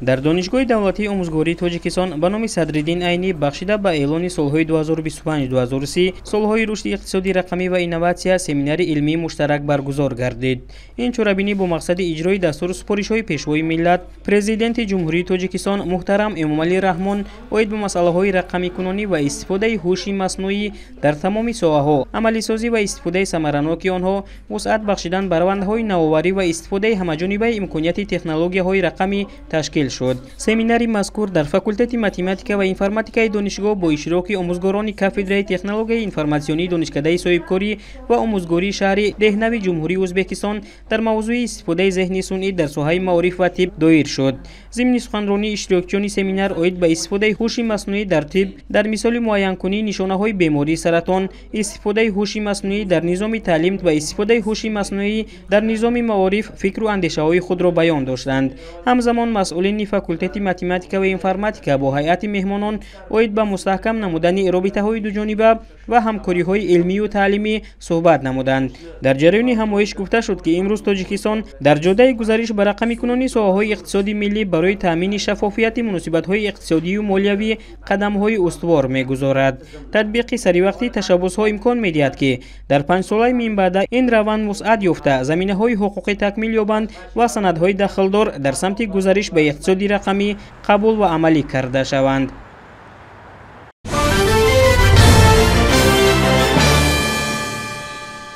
در دانشگاه دولتی آموزگاری تاجیکستان به نام صدرالدین عینی بخشیده به اعلان سالهای 2025-2030 سالهای رشد اقتصادی رقمی و اینواسیون سمینار علمی مشترک برگزار گردید. این چورابینی با مقصد اجرای دستور سپارش‌های پیشوای ملت پرزیدنت جمهوری تاجیکستان محترم امامعلی رحمان اوید به مسائل رقمی کنونی و استفاده هوش مصنوعی در تمام ساحه‌ها عملی سازی و استفاده ثمراناک آنها وسعت بخشیدن به روندهای نوآوری و استفاده همه‌جانبه امکانات تکنولوژی‌های رقمی تشکیل شد. سمینار مذکور در فاکولته متماتیک و انفرماتیک دانشگاه با اشتراک آموزگاران کافدرای تکنولوژی انفرماسیونی دانشکده صاحبکاری و آموزگاری شهری دهنوی جمهوری ازبکستان در موضوع استفاده ذهن صنعی در ساحه معارف و طب دایر شد. ضمن سخنرانی اشتراکیان سمینار اوید به استفاده هوش مصنوعی در طب در مثال معین کنی نشانه‌های بیماری سرطان، استفاده هوش مصنوعی در نظام تعلیم و استفاده هوش مصنوعی در نظام معارف فکر و اندیشه‌های خود را بیان داشتند. همزمان مسئولین فاکولته متماتیک و انفرماتیک با هیئت مهمانان اوید به مستحکم نمودن رابطه‌های دو جانبه و همکاری‌های علمی و تعلیمی صحبت نمودند. در جریان همایش گفته شد که امروز تاجیکستان در جاده گزارش به رقمی کنونی ساحه‌های اقتصادی ملی برای تامین شفافیت مناسبت‌های اقتصادی و مالیوی قدم‌های استوار می‌گذارد. تطبیق سریع تشبث‌ها امکان می‌دهد که در 5 سال من بعد این روند وسعت یافته زمینه‌های حقوقی تکمیل یابند و سندهای دخلدار در سمت گزارش به اقتصادی رقمی قبول و عملی کرده شوند.